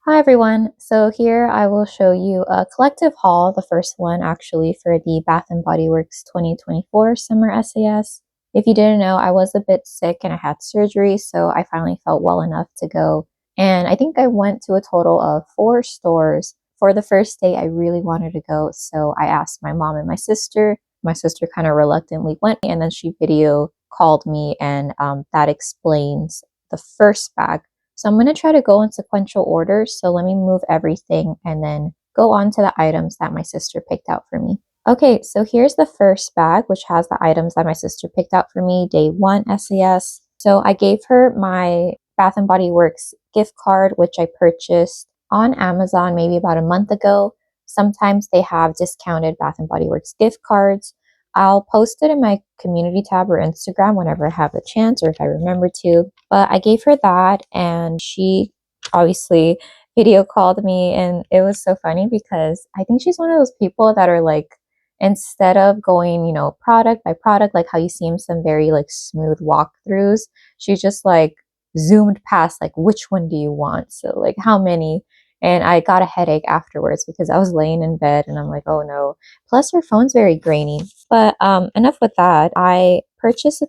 Hi everyone, so here I will show you a collective haul, the first one actually for the Bath& Body Works 2024 Summer SAS. If you didn't know, I was a bit sick and I had surgery, so I finally felt well enough to go. And I think I went to a total of 4 stores. For the first day, I really wanted to go, so I asked my mom and my sister. My sister kind of reluctantly went, and then she video called me, and that explains the first bag. So I'm going to try to go in sequential order. So let me move everything and then go on to the items that my sister picked out for me. Okay, so here's the first bag, which has the items that my sister picked out for me, day 1 SAS. So I gave her my Bath & Body Works gift card, which I purchased on Amazon maybe about a month ago. Sometimes they have discounted Bath & Body Works gift cards. I'll post it in my community tab or Instagram whenever I have the chance or if I remember to. But I gave her that and she obviously video called me, and it was so funny because I think she's one of those people that are like, instead of going, product by product, like how you see in some very like smooth walkthroughs, she just like zoomed past like, which one do you want? So like how many? And I got a headache afterwards because I was laying in bed and I'm like, oh no. Plus her phone's very grainy. But enough with that. She purchased a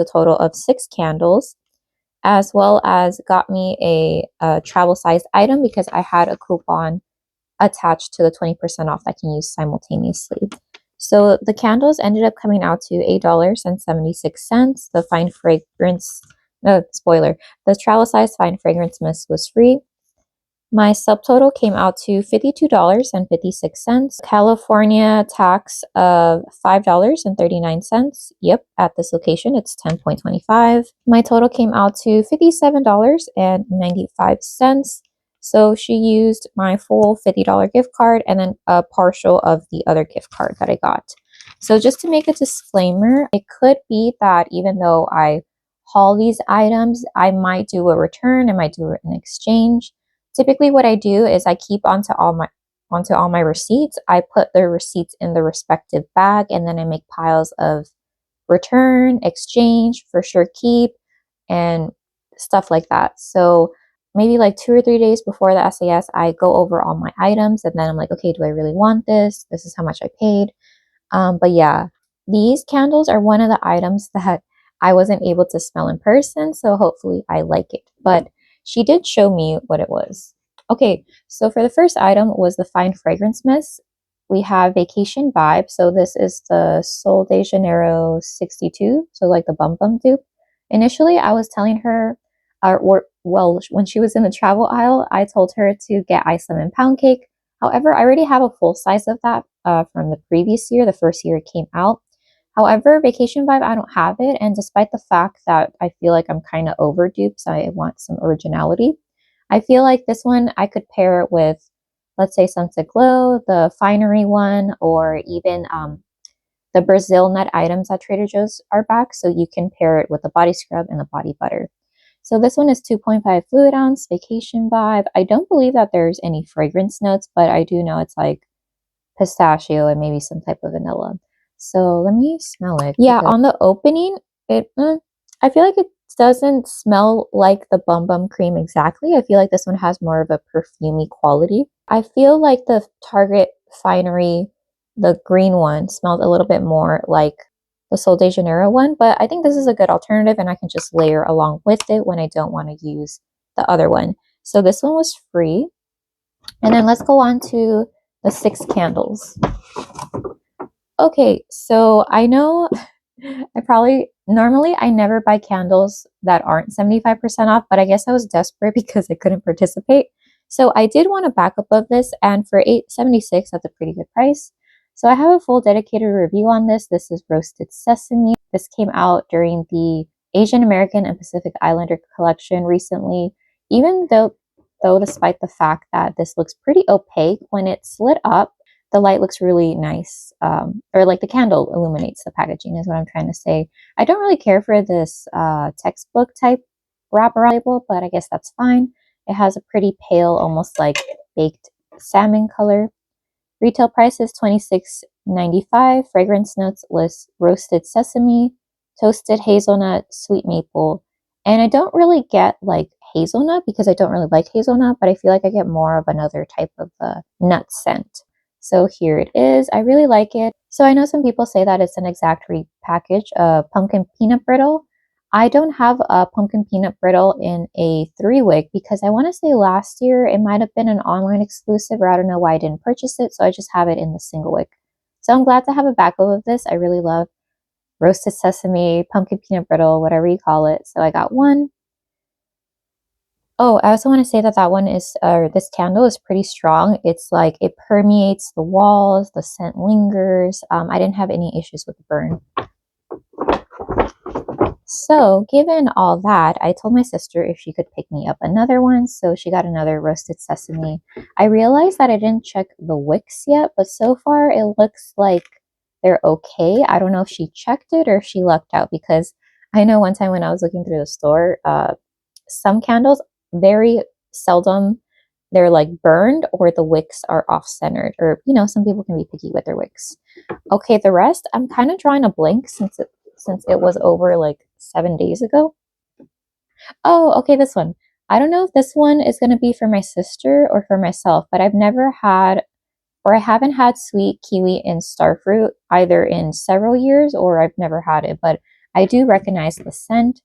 total of 6 candles, as well as got me a travel sized item because I had a coupon attached to the 20% off that I can use simultaneously. So the candles ended up coming out to $8.76. The fine fragrance, no, spoiler, the travel size fine fragrance mist was free. My subtotal came out to $52.56. California tax of $5.39. Yep, at this location it's 10.25. My total came out to $57.95. So she used my full $50 gift card and then a partial of the other gift card that I got. So just to make a disclaimer, it could be that even though I haul these items, I might do a return, I might do an exchange. Typically what I do is I keep onto all my receipts. I put the receipts in the respective bag and then I make piles of return, exchange, for sure keep, and stuff like that. So maybe like 2 or 3 days before the SAS, I go over all my items and then I'm like, okay, do I really want this? This is how much I paid. But yeah, these candles are one of the items that I wasn't able to smell in person, so hopefully I like it. But she did show me what it was. Okay, so for the first item was the Fine Fragrance Mist. We have Vacation Vibe. So this is the Sol de Janeiro 62, so like the Bum Bum dupe. Initially, I was telling her, when she was in the travel aisle, I told her to get ice lemon pound cake. However, I already have a full size of that from the previous year, the first year it came out. However, Vacation Vibe, I don't have it. And despite the fact that I feel like I'm kind of overdue, so I want some originality, I feel like this one I could pair it with, let's say, Sunset Glow, the Finery one, or even the Brazil nut items at Trader Joe's are back. So you can pair it with the body scrub and the body butter. So this one is 2.5 fluid ounce, Vacation Vibe. I don't believe that there's any fragrance notes, but I do know it's like pistachio and maybe some type of vanilla. So let me smell it. Yeah, on the opening, I feel like it doesn't smell like the Bum Bum cream exactly. I feel like this one has more of a perfumey quality. I feel like the Target Finery, the green one, smells a little bit more like the Sol de Janeiro one, but I think this is a good alternative and I can just layer along with it when I don't want to use the other one. So this one was free. And then let's go on to the 6 candles. Okay, so I know normally I never buy candles that aren't 75% off, but I guess I was desperate because I couldn't participate. So I did want a backup of this, and for $8.76, that's a pretty good price. So I have a full dedicated review on this. This is roasted sesame. This came out during the Asian American and Pacific Islander collection recently. Even though despite the fact that this looks pretty opaque, when it's lit up, the light looks really nice, or like the candle illuminates the packaging is what I'm trying to say. I don't really care for this textbook type wrapper label, but I guess that's fine. It has a pretty pale, almost like baked salmon color. Retail price is $26.95. Fragrance notes list roasted sesame, toasted hazelnut, sweet maple. And I don't really get like hazelnut because I don't really like hazelnut, but I feel like I get more of another type of nut scent. So here it is. I really like it. So I know some people say that it's an exact repackage of pumpkin peanut brittle. I don't have a pumpkin peanut brittle in a 3-wick because I want to say last year it might have been an online exclusive, or I don't know why I didn't purchase it. So I just have it in the single wick. So I'm glad to have a backup of this. I really love roasted sesame, pumpkin peanut brittle, whatever you call it. So I got one. Oh, I also want to say that that one is, this candle is pretty strong. It's like it permeates the walls, the scent lingers. I didn't have any issues with the burn. So, given all that, I told my sister if she could pick me up another one. So she got another roasted sesame. I realized that I didn't check the wicks yet, but so far it looks like they're okay. I don't know if she checked it or if she lucked out, because I know one time when I was looking through the store, some candles, very seldom, they're like burned or the wicks are off-centered, or some people can be picky with their wicks. Okay, the rest I'm kind of drawing a blank since it was over like 7 days ago. Oh, okay, this one. I don't know if this one is going to be for my sister or for myself, but I've never had, or I haven't had sweet kiwi and starfruit either in several years, or I've never had it, but I do recognize the scent.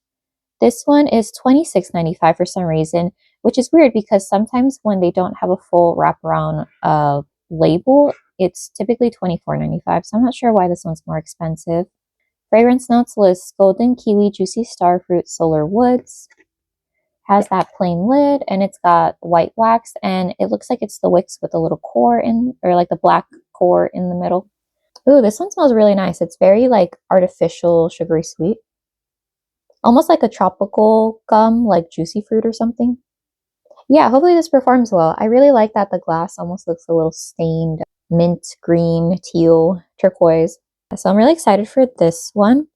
This one is $26.95 for some reason, which is weird because sometimes when they don't have a full wraparound label, it's typically $24.95. So I'm not sure why this one's more expensive. Fragrance notes list golden kiwi, juicy starfruit, solar woods. Has that plain lid, and it's got white wax, and it looks like it's the wicks with a little core in, or like the black core in the middle. Ooh, this one smells really nice. It's very like artificial, sugary sweet. Almost like a tropical gum, like juicy fruit or something. Yeah, hopefully this performs well. I really like that the glass almost looks a little stained mint, green, teal, turquoise. So I'm really excited for this one.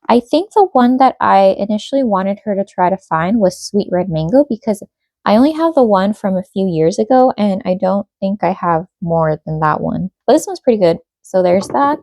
I think the one that I initially wanted her to try to find was sweet red mango, because I only have the one from a few years ago and I don't think I have more than that one. But this one's pretty good. So there's that.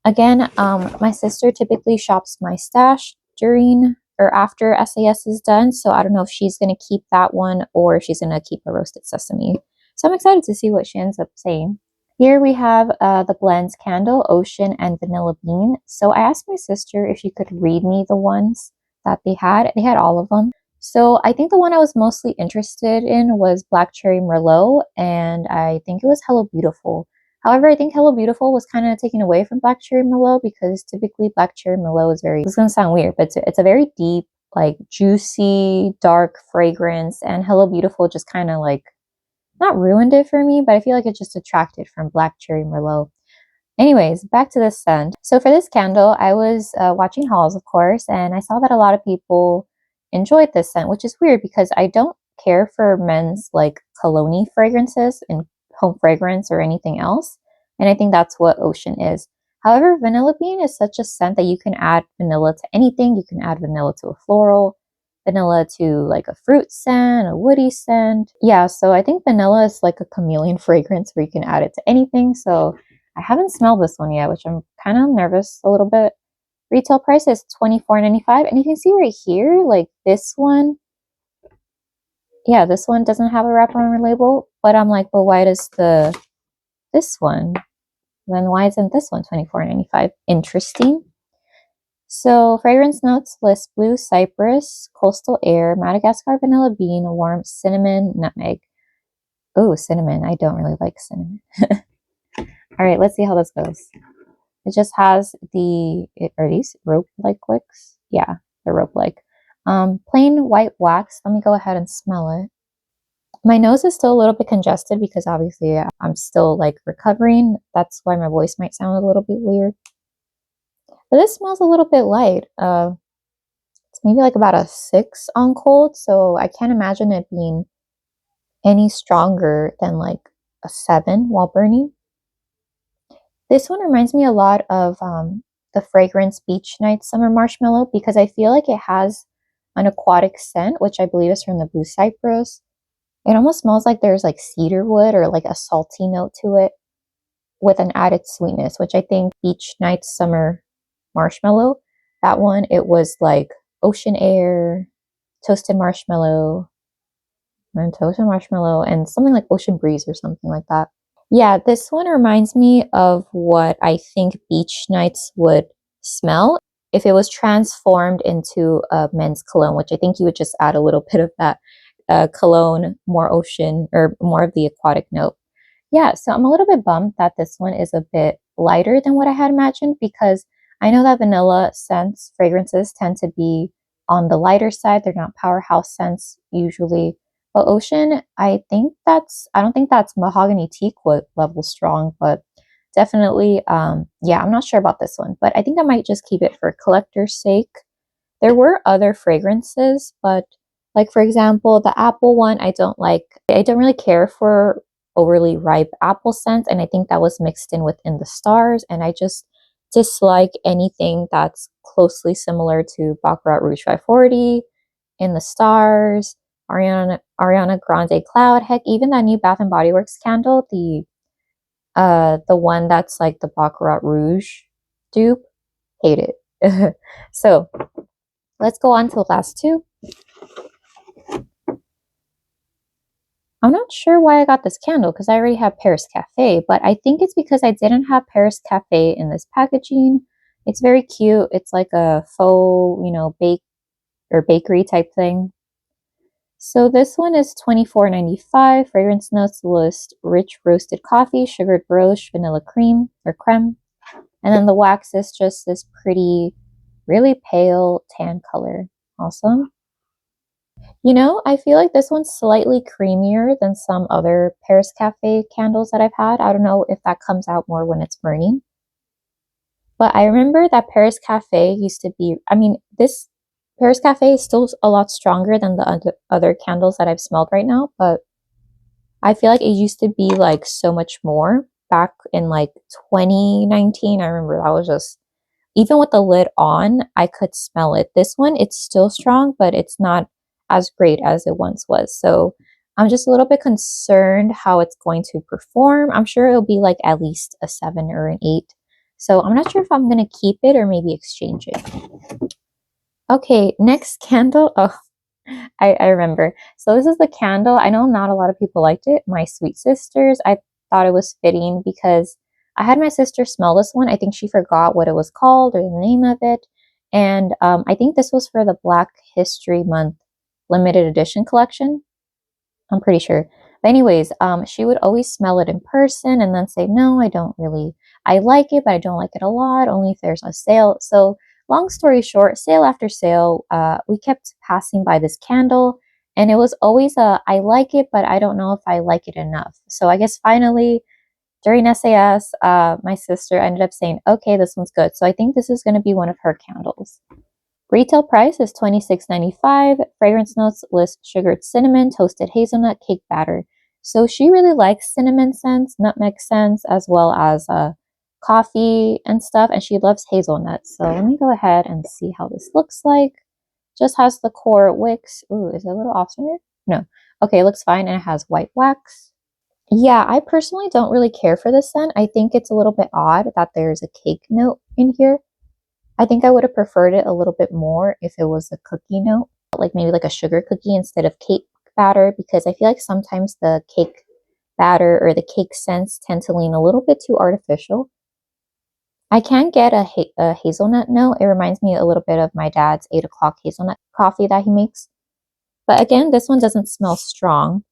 Again, my sister typically shops my stash during or after SAS is done. So I don't know if she's going to keep that one or if she's going to keep a roasted sesame. So I'm excited to see what she ends up saying. Here we have the blends candle, ocean, and vanilla bean. So I asked my sister if she could read me the ones that they had. They had all of them. So I think the one I was mostly interested in was Black Cherry Merlot, and I think it was Hello Beautiful. However, I think Hello Beautiful was kind of taken away from Black Cherry Merlot because typically Black Cherry Merlot is very, this is going to sound weird, but it's a very deep, like juicy, dark fragrance, and Hello Beautiful just kind of like, not ruined it for me, but I feel like it just detracted from Black Cherry Merlot. Anyways, back to this scent. So for this candle, I was watching hauls, of course, and I saw that a lot of people enjoyed this scent, which is weird because I don't care for men's like cologne fragrances and home fragrance or anything else. And I think that's what Ocean is. However, vanilla bean is such a scent that you can add vanilla to anything. You can add vanilla to a floral, vanilla to like a fruit scent, a woody scent. Yeah, so I think vanilla is like a chameleon fragrance where you can add it to anything. So I haven't smelled this one yet, which I'm kind of nervous a little bit. Retail price is $24.95. And you can see right here, like this one, yeah, this one doesn't have a wraparound label, but I'm like, but why does this one? Then why isn't this one $24.95? Interesting. So fragrance notes list blue cypress, coastal air, Madagascar vanilla bean, warm cinnamon, nutmeg. Oh, cinnamon. I don't really like cinnamon. All right, let's see how this goes. It just has are these rope-like wicks? Yeah, they're rope-like. Plain white wax. Let me go ahead and smell it. My nose is still a little bit congested because obviously I'm still like recovering. That's why my voice might sound a little bit weird. But this smells a little bit light. It's maybe like about a 6 on cold, so I can't imagine it being any stronger than like a 7 while burning. This one reminds me a lot of the fragrance Beach Night Summer Marshmallow because I feel like it has an aquatic scent, which I believe is from the blue cypress. It almost smells like there's like cedar wood or like a salty note to it with an added sweetness, which I think Beach Night Summer Marshmallow, that one, it was like ocean air, toasted marshmallow, and toasted marshmallow, and something like ocean breeze or something like that. Yeah, this one reminds me of what I think beach nights would smell if it was transformed into a men's cologne, which I think you would just add a little bit of that cologne, more ocean or more of the aquatic note. Yeah, so I'm a little bit bummed that this one is a bit lighter than what I had imagined because I know that vanilla scents, fragrances tend to be on the lighter side. They're not powerhouse scents usually. But ocean, I don't think that's mahogany teakwood level strong, but definitely, yeah, I'm not sure about this one, but I think I might just keep it for collector's sake. There were other fragrances, but like for example, the apple one, I don't like. I don't really care for overly ripe apple scents, and I think that was mixed in within the stars, and I just dislike anything that's closely similar to Baccarat Rouge 540 in the stars, Ariana Grande Cloud, heck, even that new Bath and Body Works candle, the one that's like the Baccarat Rouge dupe, hate it. So let's go on to the last two. I'm not sure why I got this candle because I already have Paris Cafe, but I think it's because I didn't have Paris Cafe in this packaging. It's very cute. It's like a faux, bake or bakery type thing. So this one is $24.95. Fragrance notes list rich roasted coffee, sugared brioche, vanilla cream or creme. And then the wax is just this pretty, really pale tan color. Awesome. I feel like this one's slightly creamier than some other Paris Cafe candles that I've had. I don't know if that comes out more when it's burning. But I remember that Paris Cafe used to be, this Paris Cafe is still a lot stronger than the other candles that I've smelled right now, but I feel like it used to be like so much more back in like 2019. I remember that was just, even with the lid on, I could smell it. This one, it's still strong, but it's not as great as it once was. So I'm just a little bit concerned how it's going to perform. I'm sure it'll be like at least a 7 or an 8. So I'm not sure if I'm going to keep it or maybe exchange it. Okay, next candle. Oh, I remember. So this is the candle. I know not a lot of people liked it. My sweet sisters, I thought it was fitting because I had my sister smell this one. I think she forgot what it was called or the name of it. And I think this was for the Black History Month limited edition collection. I'm pretty sure. But anyways, she would always smell it in person and then say, no, I like it, but I don't like it a lot, only if there's a sale. So long story short, sale after sale, we kept passing by this candle and it was always I like it, but I don't know if I like it enough. So I guess finally during SAS, my sister ended up saying, okay, this one's good. So I think this is going to be one of her candles. Retail price is $26.95. Fragrance notes list sugared cinnamon, toasted hazelnut, cake batter. So she really likes cinnamon scents, nutmeg scents, as well as coffee and stuff. And she loves hazelnuts. So let me go ahead and see how this looks like. Just has the core wicks. Ooh, is it a little off center? No. Okay, it looks fine. And it has white wax. Yeah, I personally don't really care for this scent. I think it's a little bit odd that there's a cake note in here. I think I would have preferred it a little bit more if it was a cookie note, like maybe like a sugar cookie instead of cake batter, because I feel like sometimes the cake batter or the cake scents tend to lean a little bit too artificial. I can get a hazelnut note. It reminds me a little bit of my dad's 8 o'clock hazelnut coffee that he makes. But again, this one doesn't smell strong.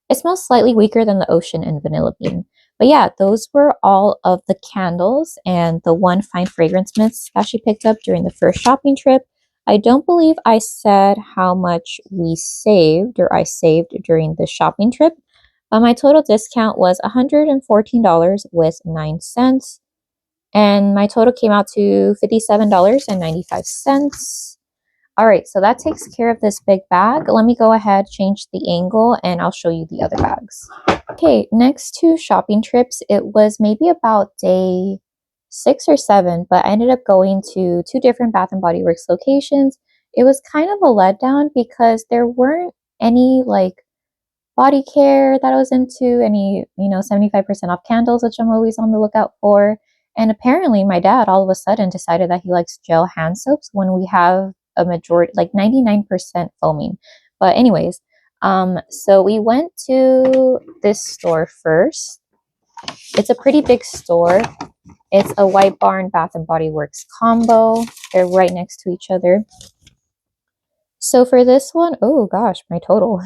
It smells slightly weaker than the ocean and vanilla bean. But yeah, those were all of the candles and the one fine fragrance mist that she picked up during the first shopping trip. I don't believe I said how much we saved or I saved during the shopping trip. But my total discount was $114 with 9 cents. And my total came out to $57.95. All right, so that takes care of this big bag. Let me go ahead, change the angle, and I'll show you the other bags. Okay, next two shopping trips, it was maybe about day 6 or 7, but I ended up going to 2 different Bath and Body Works locations. It was kind of a letdown because there weren't any like body care that I was into, any, 75% off candles, which I'm always on the lookout for. And apparently my dad all of a sudden decided that he likes gel hand soaps when we have a majority, like 99% foaming. But anyways, so we went to this store first. It's a pretty big store. It's a White Barn Bath and Body Works combo. They're right next to each other. So for this one, oh gosh, my total.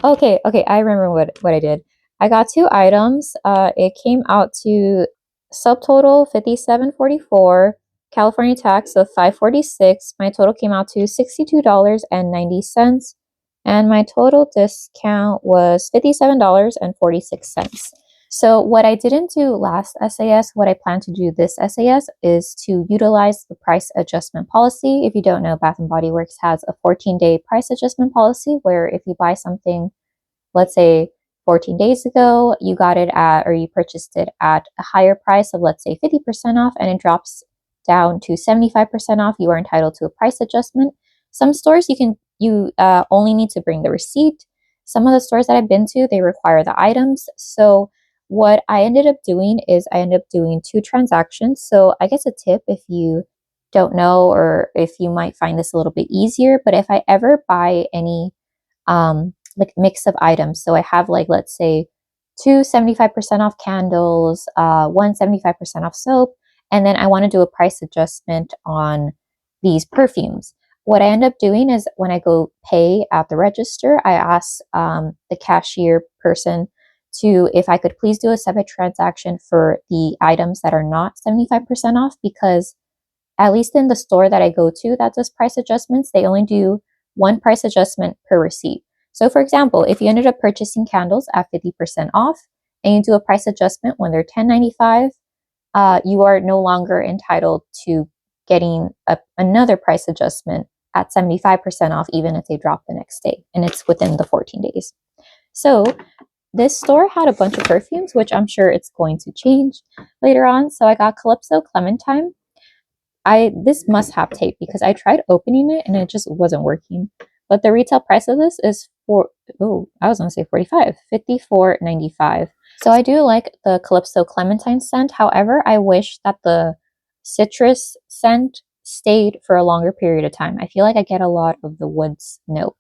Okay, I remember what I did. I got 2 items. It came out to subtotal 57.44, California tax of 5.46. My total came out to $62.90, and my total discount was $57.46. So what I didn't do last SAS, what I plan to do this SAS is to utilize the price adjustment policy. If you don't know, Bath and Body Works has a 14-day price adjustment policy where if you buy something, let's say 14 days ago, you got it at, or you purchased it at a higher price of, let's say 50% off, and it drops down to 75% off, you are entitled to a price adjustment. Some stores you only need to bring the receipt. Some of the stores that I've been to, they require the items. So what I ended up doing is I ended up doing 2 transactions. So I guess a tip if you don't know, or if you might find this a little bit easier, but if I ever buy any like mix of items, so I have like, let's say 2 75% off candles, 1 75% off soap, and then I want to do a price adjustment on these perfumes. What I end up doing is when I go pay at the register, I ask the cashier person if I could please do a separate transaction for the items that are not 75% off, because at least in the store that I go to that does price adjustments, they only do 1 price adjustment per receipt. So for example, if you ended up purchasing candles at 50% off and you do a price adjustment when they're $10.95, you are no longer entitled to getting another price adjustment at 75% off, even if they drop the next day, and it's within the 14 days. So this store had a bunch of perfumes, which I'm sure it's going to change later on. So I got Calypso Clementine. This must have tape because I tried opening it and it just wasn't working. But the retail price of this is I was gonna say 45, $54.95. So I do like the Calypso Clementine scent. However, I wish that the citrus scent stayed for a longer period of time. I feel like I get a lot of the woods note,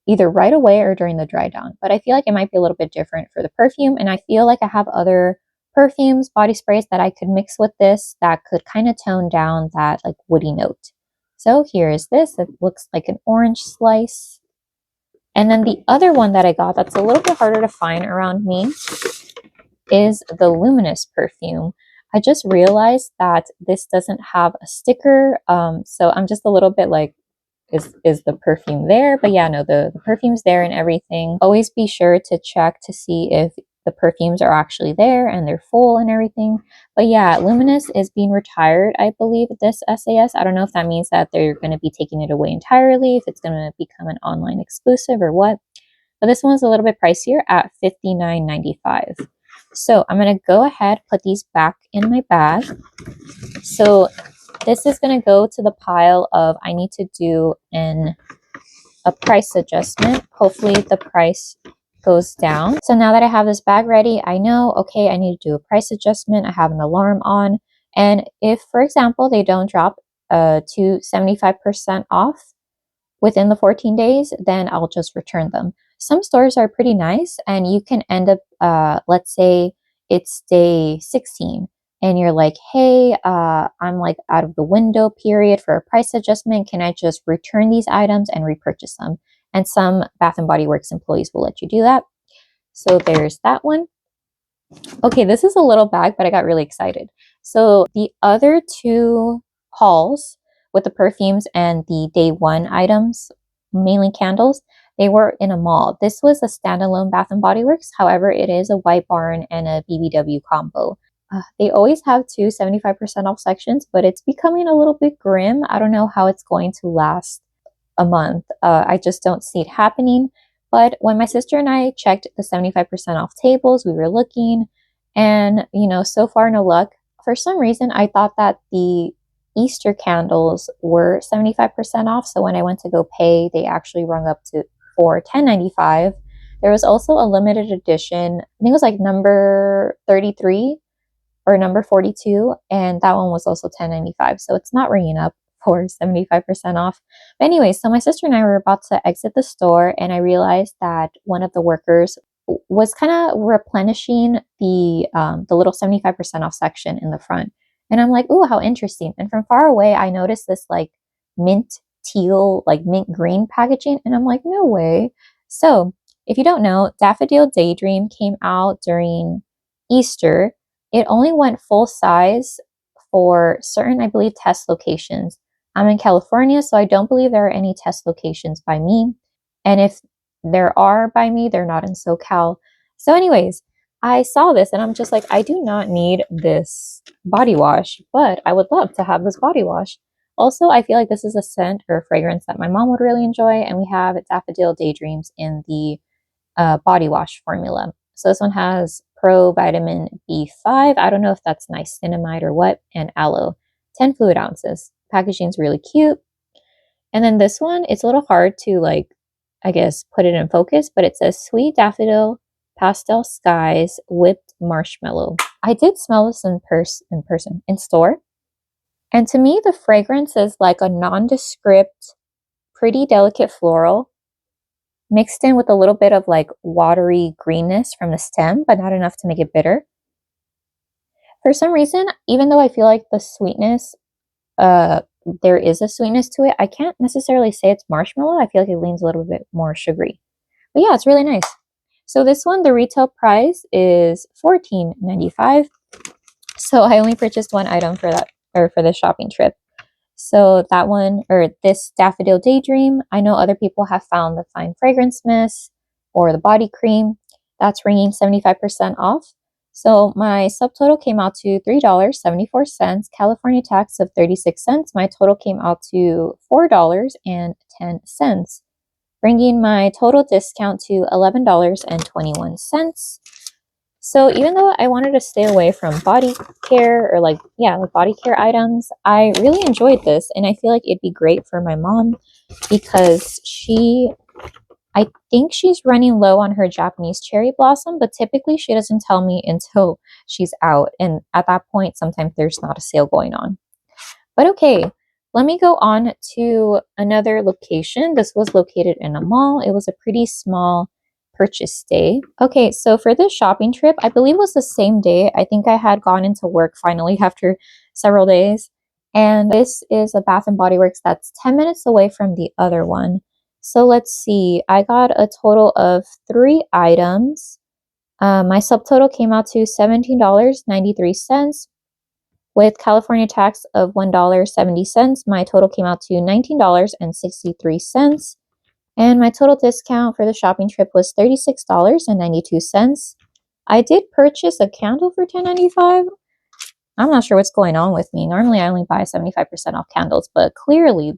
either right away or during the dry down. But I feel like it might be a little bit different for the perfume, and I feel like I have other perfumes, body sprays that I could mix with this that could kind of tone down that like woody note. So here is this. It looks like an orange slice. And then the other one that I got that's a little bit harder to find around me is the Luminous perfume. I just realized that this doesn't have a sticker. So I'm just a little bit like, is the perfume there? But yeah, no, the perfume's there and everything. Always be sure to check to see if the perfumes are actually there and they're full and everything. But yeah, Luminous is being retired, I believe, this SAS. I don't know if that means that they're going to be taking it away entirely, if it's going to become an online exclusive or what. But this one's a little bit pricier at $59.95. So I'm going to go ahead, put these back in my bag. So this is going to go to the pile of I need to do a price adjustment. Hopefully the price goes down. So now that I have this bag ready, I know, okay, I need to do a price adjustment. I have an alarm on. And if, for example, they don't drop to 75% off within the 14 days, then I'll just return them. Some stores are pretty nice, and you can end up, let's say it's day 16, and you're like, hey, I'm like out of the window period for a price adjustment. Can I just return these items and repurchase them? And some Bath and Body Works employees will let you do that. So there's that one. Okay, this is a little bag, but I got really excited. So the other 2 hauls with the perfumes and the day 1 items, mainly candles, they were in a mall. This was a standalone Bath and Body Works. However, it is a White Barn and a BBW combo. They always have 2 75% off sections, but it's becoming a little bit grim. I don't know how it's going to last a month. I just don't see it happening. But when my sister and I checked the 75% off tables, we were looking, and so far no luck. For some reason, I thought that the Easter candles were 75% off. So when I went to go pay, they actually rung up for $10.95. There was also a limited edition. I think it was like number 33 or number 42, and that one was also $10.95. So it's not ringing up. for 75% off. But anyway, so my sister and I were about to exit the store, and I realized that one of the workers was kind of replenishing the little 75% off section in the front. And I'm like, oh, how interesting. And from far away, I noticed this like mint teal, like mint green packaging. And I'm like, no way. So if you don't know, Daffodil Daydream came out during Easter. It only went full size for certain, I believe, test locations. I'm in California, so I don't believe there are any test locations by me. And if there are by me, they're not in SoCal. So anyways, I saw this and I'm just like, I do not need this body wash, but I would love to have this body wash. Also, I feel like this is a scent or a fragrance that my mom would really enjoy, and we have Daffodil Daydreams in the body wash formula. So this one has pro vitamin B5. I don't know if that's niacinamide or what, and aloe. 10 fluid ounces. Packaging's really cute. And then this one, it's a little hard to like, I guess, put it in focus, but it says Sweet Daffodil Pastel Skies Whipped Marshmallow. I did smell this in store. And to me, the fragrance is like a nondescript, pretty delicate floral mixed in with a little bit of like watery greenness from the stem, but not enough to make it bitter. For some reason, even though I feel like the sweetness, there is a sweetness to it, I can't necessarily say it's marshmallow. I feel like it leans a little bit more sugary. But yeah, it's really nice. So this one, the retail price is $14.95. So I only purchased one item for that, or for this shopping trip. So that one, or this Daffodil Daydream, I know other people have found the Fine Fragrance Mist or the body cream. That's ringing 75% off. So my subtotal came out to $3.74, California tax of 36 cents. My total came out to $4.10, bringing my total discount to $11.21. So even though I wanted to stay away from body care or like body care items, I really enjoyed this, and I feel like it'd be great for my mom because I think she's running low on her Japanese cherry blossom, but typically she doesn't tell me until she's out, and at that point sometimes there's not a sale going on. But okay, let me go on to another location. This was located in a mall. It was a pretty small purchase day. Okay, so for this shopping trip, I believe it was the same day. I think I had gone into work finally after several days. And this is a Bath and Body Works that's 10 minutes away from the other one. So let's see. I got a total of 3 items. My subtotal came out to $17.93. With California tax of $1.70, my total came out to $19.63. And my total discount for the shopping trip was $36.92. I did purchase a candle for $10.95. I'm not sure what's going on with me. Normally, I only buy 75% off candles, but clearly,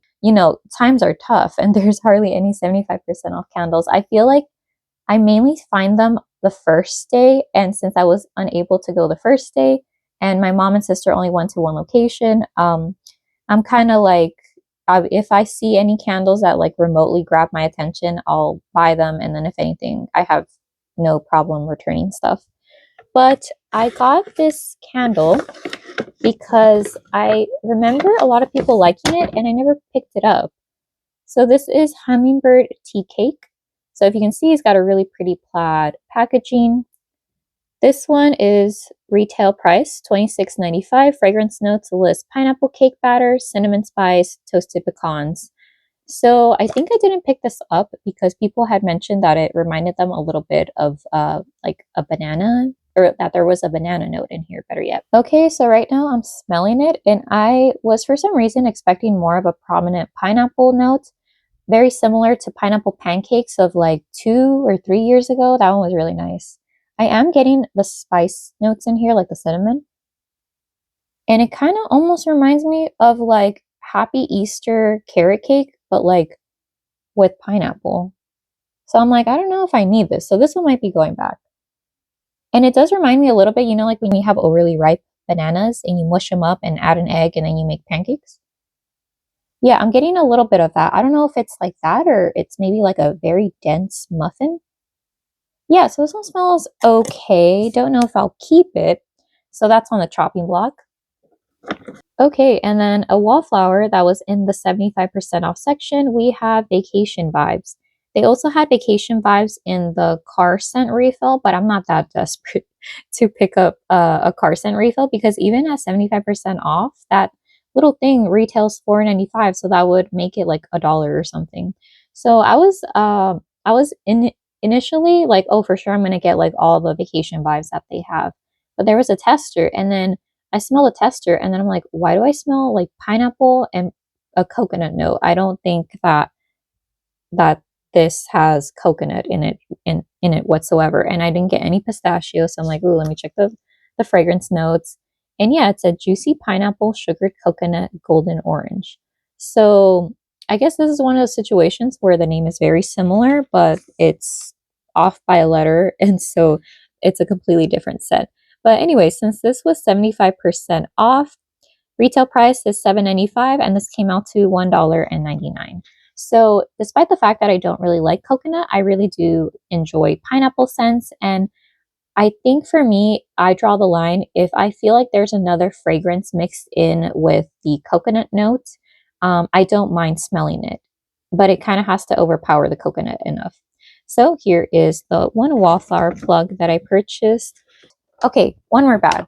times are tough and there's hardly any 75% off candles. I feel like I mainly find them the first day, and since I was unable to go the first day, and my mom and sister only went to one location, I'm kind of like, if I see any candles that like remotely grab my attention, I'll buy them. And then if anything, I have no problem returning stuff. But I got this candle because I remember a lot of people liking it and I never picked it up. So this is Hummingbird Tea Cake. So if you can see, it's got a really pretty plaid packaging. This one is retail price $26.95. Fragrance notes list pineapple cake batter, cinnamon spice, toasted pecans. So I think I didn't pick this up because people had mentioned that it reminded them a little bit of like a banana, or that there was a banana note in here, better yet. Okay, so right now I'm smelling it, and I was for some reason expecting more of a prominent pineapple note, very similar to pineapple pancakes of like 2 or 3 years ago. That one was really nice. I am getting the spice notes in here, like the cinnamon. And it kind of almost reminds me of like Happy Easter carrot cake, but like with pineapple. So I'm like, I don't know if I need this. So this one might be going back. And it does remind me a little bit, like when you have overly ripe bananas and you mush them up and add an egg and then you make pancakes. Yeah, I'm getting a little bit of that. I don't know if it's like that or it's maybe like a very dense muffin. Yeah, so this one smells okay. Don't know if I'll keep it. So that's on the chopping block. Okay, and then a wallflower that was in the 75% off section, we have Vacation Vibes. They also had Vacation Vibes in the car scent refill, but I'm not that desperate to pick up a car scent refill because even at 75% off, that little thing retails $4.95, so that would make it like $1 or something. So I was initially like, oh, for sure I'm gonna get like all the Vacation Vibes that they have. But there was a tester, and then I smell a tester and then I'm like, why do I smell like pineapple and a coconut note? I don't think that this has coconut in it whatsoever. And I didn't get any pistachio. So I'm like, ooh, let me check the fragrance notes. And yeah, it's a juicy pineapple, sugared coconut, golden orange. So I guess this is one of those situations where the name is very similar, but it's off by a letter. And so it's a completely different scent. But anyway, since this was 75% off, retail price is $7.95 and this came out to $1.99. So, despite the fact that I don't really like coconut, I really do enjoy pineapple scents. And I think for me, I draw the line if I feel like there's another fragrance mixed in with the coconut notes. I don't mind smelling it, but it kind of has to overpower the coconut enough. So, here is the one wallflower plug that I purchased. Okay, one more bag.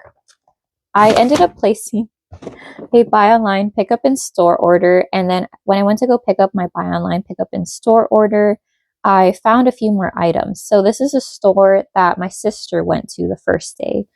I ended up placing a buy online, pick up in store order. And then when I went to go pick up my buy online, pick up in store order, I found a few more items. So this is a store that my sister went to the first day.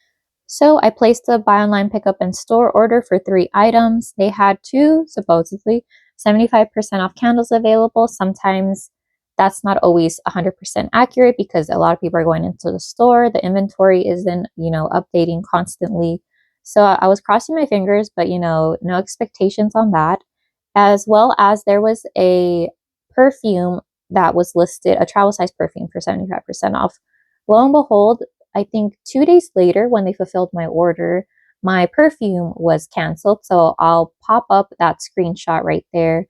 So I placed a buy online, pick up in store order for 3 items. They had 2, supposedly, 75% off candles available. Sometimes that's not always 100% accurate because a lot of people are going into the store. The inventory isn't, updating constantly. So I was crossing my fingers, but no expectations on that. As well as there was a perfume that was listed, a travel size perfume for 75% off. Lo and behold, I think 2 days later, when they fulfilled my order, my perfume was canceled. So I'll pop up that screenshot right there.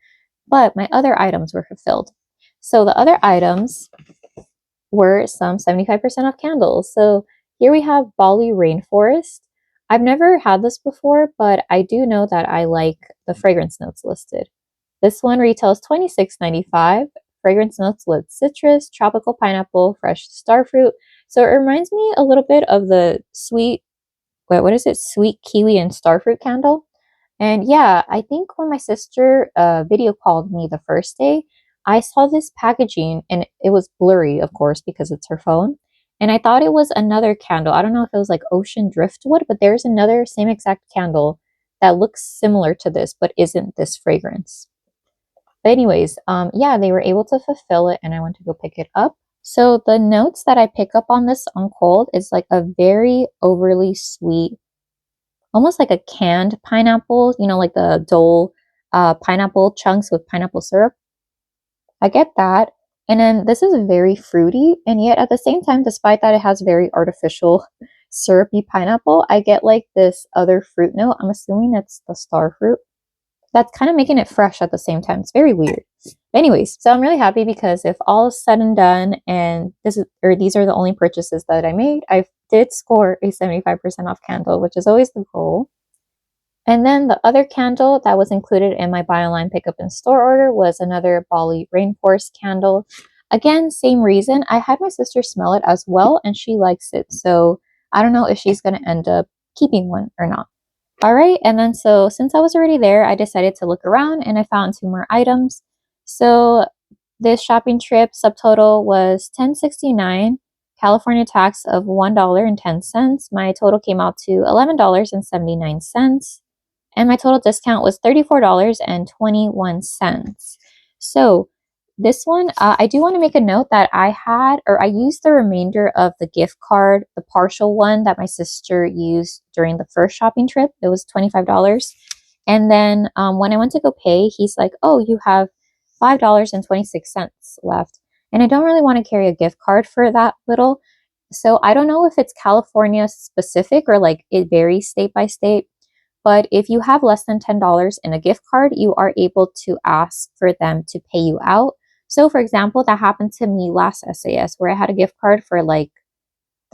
But my other items were fulfilled. So the other items were some 75% off candles. So here we have Bali Rainforest. I've never had this before, but I do know that I like the fragrance notes listed. This one retails $26.95. Fragrance notes with citrus, tropical pineapple, fresh starfruit. So it reminds me a little bit of the sweet, what is it? Sweet kiwi and starfruit candle. And yeah, I think when my sister video called me the first day, I saw this packaging and it was blurry, of course, because it's her phone. And I thought it was another candle. I don't know if it was like ocean driftwood, but there's another same exact candle that looks similar to this, but isn't this fragrance. But anyways, yeah, they were able to fulfill it and I went to go pick it up. So the notes that I pick up on this on cold is like a very overly sweet, almost like a canned pineapple, like the Dole pineapple chunks with pineapple syrup. I get that. And then this is very fruity, and yet at the same time, despite that it has very artificial syrupy pineapple, I get like this other fruit note. I'm assuming it's the star fruit. That's kind of making it fresh at the same time. It's very weird. Anyways, so I'm really happy because if all is said and done, and these are the only purchases that I made, I did score a 75% off candle, which is always the goal. And then the other candle that was included in my buy online pickup in store order was another Bali Rainforest candle. Again, same reason. I had my sister smell it as well, and she likes it. So I don't know if she's going to end up keeping one or not. All right, and then so since I was already there, I decided to look around and I found 2 more items. So this shopping trip subtotal was $10.69, California tax of $1.10. My total came out to $11.79, and my total discount was $34.21. So this one, I do want to make a note that I used the remainder of the gift card, the partial one that my sister used during the first shopping trip. It was $25. And then when I went to go pay, he's like, oh, you have $5.26 left. And I don't really want to carry a gift card for that little. So I don't know if it's California specific or like it varies state by state. But if you have less than $10 in a gift card, you are able to ask for them to pay you out. So, for example, that happened to me last SAS where I had a gift card for like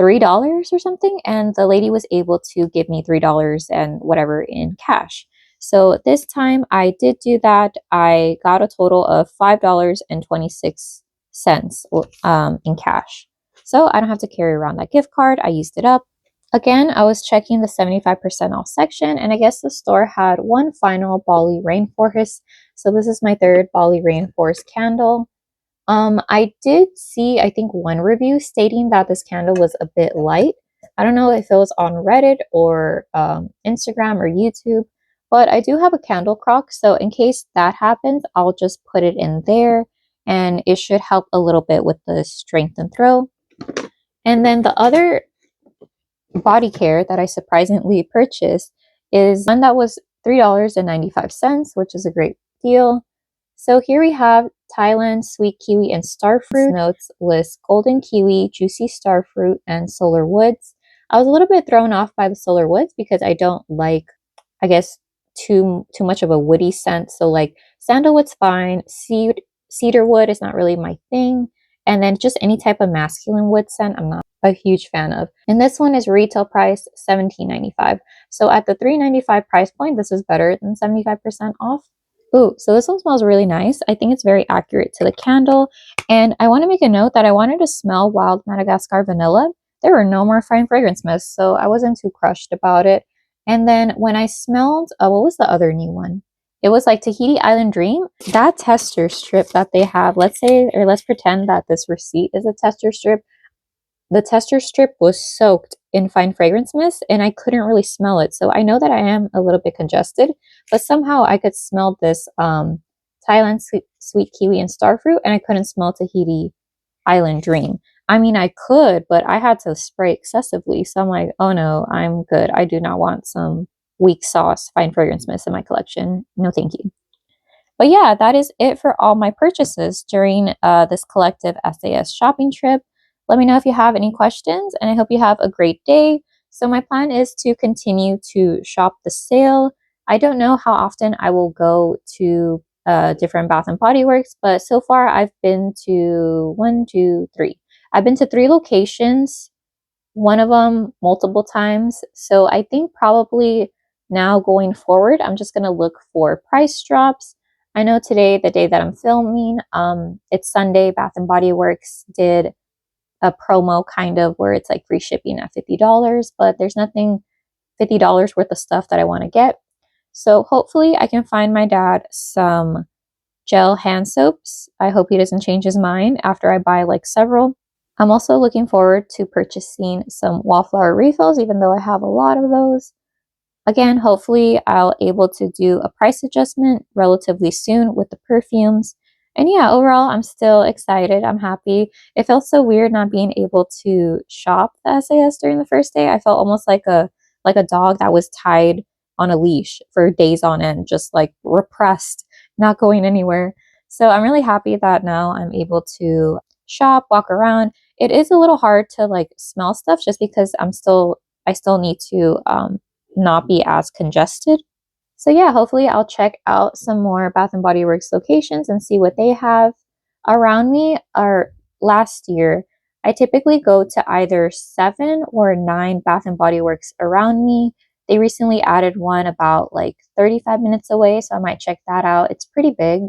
$3 or something, and the lady was able to give me $3 and whatever in cash. So this time I did do that. I got a total of $5.26 in cash. So I don't have to carry around that gift card. I used it up. Again, I was checking the 75% off section, and I guess the store had one final Bali Rainforest. So this is my third Bali Rainforest candle. I did see, I think, one review stating that this candle was a bit light. I don't know if it was on Reddit or Instagram or YouTube, but I do have a candle crock, so in case that happens, I'll just put it in there, and it should help a little bit with the strength and throw. And then the other body care that I surprisingly purchased is one that was $3.95, which is a great deal. So here we have Thailand sweet kiwi and starfruit. Notes list golden kiwi, juicy starfruit, and solar woods. I was a little bit thrown off by the solar woods because I don't like, I guess, too much of a woody scent. So like sandalwood's fine, cedar wood is not really my thing, and then just any type of masculine wood scent I'm not a huge fan of. And this one is retail price $17.95. So at the $3.95 price point, this is better than 75% off. Ooh, so this one smells really nice. I think it's very accurate to the candle. And I want to make a note that I wanted to smell wild Madagascar vanilla. There were no more fine fragrance mists, so I wasn't too crushed about it. And then when I smelled, what was the other new one? It was like Tahiti Island Dream. That tester strip that they have, let's pretend that this receipt is a tester strip. The tester strip was soaked in fine fragrance mist, and I couldn't really smell it. So I know that I am a little bit congested, but somehow I could smell this Thailand sweet kiwi and starfruit, and I couldn't smell Tahiti Island Dream. I mean, I could, but I had to spray excessively. So I'm like, oh no, I'm good. I do not want some weak sauce fine fragrance mist in my collection. No, thank you. But yeah, that is it for all my purchases during this collective SAS shopping trip. Let me know if you have any questions, and I hope you have a great day. So my plan is to continue to shop the sale. I don't know how often I will go to different Bath and Body Works, but so far I've been to 1, 2, 3. I've been to 3 locations, one of them multiple times. So I think probably now going forward, I'm just going to look for price drops. I know today, the day that I'm filming, it's Sunday, Bath and Body Works did a promo kind of where it's like free shipping at $50, but there's nothing $50 worth of stuff that I want to get. So hopefully I can find my dad some gel hand soaps. I hope he doesn't change his mind after I buy like several. I'm also looking forward to purchasing some wallflower refills, even though I have a lot of those. Again, hopefully I'll able to do a price adjustment relatively soon with the perfumes. And yeah, overall, I'm still excited. I'm happy. It felt so weird not being able to shop the SAS during the first day. I felt almost like a dog that was tied on a leash for days on end, just like repressed, not going anywhere. So I'm really happy that now I'm able to shop, walk around. It is a little hard to like smell stuff just because I still need to not be as congested. So yeah, hopefully I'll check out some more Bath and Body Works locations and see what they have around me. Or last year, I typically go to either 7 or 9 Bath and Body Works around me. They recently added one about like 35 minutes away, so I might check that out. It's pretty big.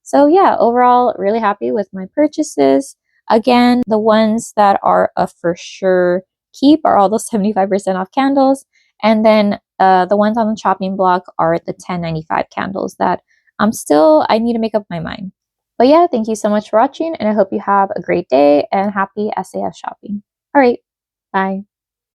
So yeah, overall, really happy with my purchases. Again, the ones that are a for sure keep are all those 75% off candles. And then the ones on the chopping block are the $10.95 candles that I need to make up my mind. But yeah, thank you so much for watching, and I hope you have a great day and happy SAS shopping. All right, bye.